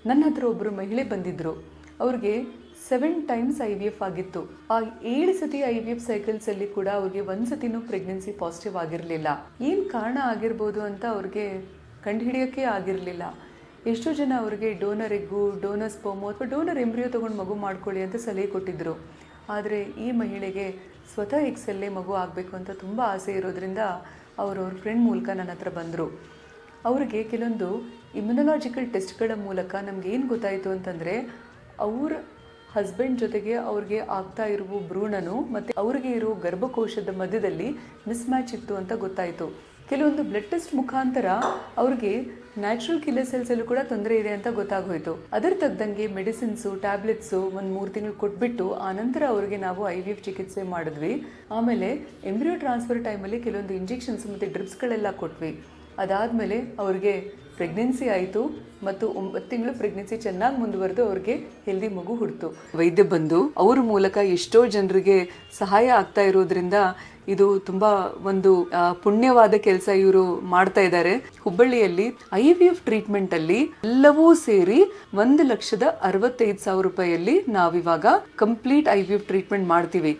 ನನ್ನ ಹತ್ರ ಒಬ್ಬರು ಮಹಿಳೆ ಬಂದಿದ್ದರು. ಅವ್ರಿಗೆ 7 times IVF ಆಗಿತ್ತು. ಆ 7 ಸತಿ IVF ಸೈಕಲ್ಸಲ್ಲಿ ಕೂಡ ಅವ್ರಿಗೆ 1 ಸತಿನೂ ಪ್ರೆಗ್ನೆನ್ಸಿ ಪಾಸಿಟಿವ್ ಆಗಿರಲಿಲ್ಲ. ಏನು ಕಾರಣ ಆಗಿರ್ಬೋದು ಅಂತ ಅವ್ರಿಗೆ ಕಂಡುಹಿಡಿಯೋಕ್ಕೆ ಆಗಿರಲಿಲ್ಲ. ಎಷ್ಟೋ ಜನ ಅವ್ರಿಗೆ ಡೋನರ್ ಎಗ್ಗು, ಡೋನರ್ ಸ್ಪರ್ಮು ಅಥವಾ ಡೋನರ್ ಎಂಬ್ರಿಯೋ ತೊಗೊಂಡು ಮಗು ಮಾಡ್ಕೊಳ್ಳಿ ಅಂತ ಸಲಹೆ ಕೊಟ್ಟಿದ್ದರು. ಆದರೆ ಈ ಮಹಿಳೆಗೆ ಸ್ವತಃ ಎಕ್ಸೆಲ್ಲೇ ಮಗು ಆಗಬೇಕು ಅಂತ ತುಂಬ ಆಸೆ ಇರೋದ್ರಿಂದ ಅವ್ರ ಫ್ರೆಂಡ್ ಮೂಲಕ ನನ್ನ ಹತ್ರ ಬಂದರು. ಅವ್ರಿಗೆ ಕೆಲವೊಂದು ಇಮ್ಯುನಲಾಜಿಕಲ್ ಟೆಸ್ಟ್ಗಳ ಮೂಲಕ ನಮ್ಗೆ ಏನು ಗೊತ್ತಾಯಿತು ಅಂತಂದರೆ, ಅವ್ರ ಹಸ್ಬೆಂಡ್ ಜೊತೆಗೆ ಅವ್ರಿಗೆ ಆಗ್ತಾ ಇರುವ ಭ್ರೂಣನು ಮತ್ತು ಅವ್ರಿಗೆ ಇರೋ ಗರ್ಭಕೋಶದ ಮಧ್ಯದಲ್ಲಿ ಮಿಸ್ಮ್ಯಾಚ್ ಇತ್ತು ಅಂತ ಗೊತ್ತಾಯಿತು. ಕೆಲವೊಂದು ಬ್ಲಡ್ ಟೆಸ್ಟ್ ಮುಖಾಂತರ ಅವ್ರಿಗೆ ನ್ಯಾಚುರಲ್ ಕಿಲ್ಲರ್ ಸೆಲ್ಸಲ್ಲೂ ಕೂಡ ತೊಂದರೆ ಇದೆ ಅಂತ ಗೊತ್ತಾಗೋಯ್ತು. ಅದರ ತಕ್ಕಂಗೆ ಮೆಡಿಸಿನ್ಸು, ಟ್ಯಾಬ್ಲೆಟ್ಸು 1-3 ತಿಂಗಳು ಕೊಟ್ಬಿಟ್ಟು ಆನಂತರ ಅವ್ರಿಗೆ ನಾವು IVF ಚಿಕಿತ್ಸೆ ಮಾಡಿದ್ವಿ. ಆಮೇಲೆ ಎಂಬ್ರಿಯೋ ಟ್ರಾನ್ಸ್ಫರ್ ಟೈಮಲ್ಲಿ ಕೆಲವೊಂದು ಇಂಜೆಕ್ಷನ್ಸ್ ಮತ್ತು ಡ್ರಿಪ್ಸ್ಗಳೆಲ್ಲ ಕೊಟ್ವಿ. ಅದಾದಮೇಲೆ ಅವ್ರಿಗೆ ಪ್ರೆಗ್ನೆನ್ಸಿ ಆಯಿತು ಮತ್ತು 9 ತಿಂಗಳು ಪ್ರೆಗ್ನೆನ್ಸಿ ಚೆನ್ನಾಗಿ ಮುಂದುವರೆದು ಅವ್ರಿಗೆ ಹೆಲ್ದಿ ಮಗು ಹುಡ್ತು. ವೈದ್ಯ ಬಂದು ಅವ್ರ ಮೂಲಕ ಎಷ್ಟೋ ಜನರಿಗೆ ಸಹಾಯ ಆಗ್ತಾ ಇರೋದ್ರಿಂದ ಇದು ತುಂಬ ಒಂದು ಪುಣ್ಯವಾದ ಕೆಲಸ ಇವರು ಮಾಡ್ತಾ ಇದ್ದಾರೆ. ಹುಬ್ಬಳ್ಳಿಯಲ್ಲಿ IVF ಟ್ರೀಟ್ಮೆಂಟಲ್ಲಿ ಎಲ್ಲವೂ ಸೇರಿ 1,65,000 ರೂಪಾಯಿಯಲ್ಲಿ ನಾವಿವಾಗ ಕಂಪ್ಲೀಟ್ IVF ಟ್ರೀಟ್ಮೆಂಟ್ ಮಾಡ್ತೀವಿ.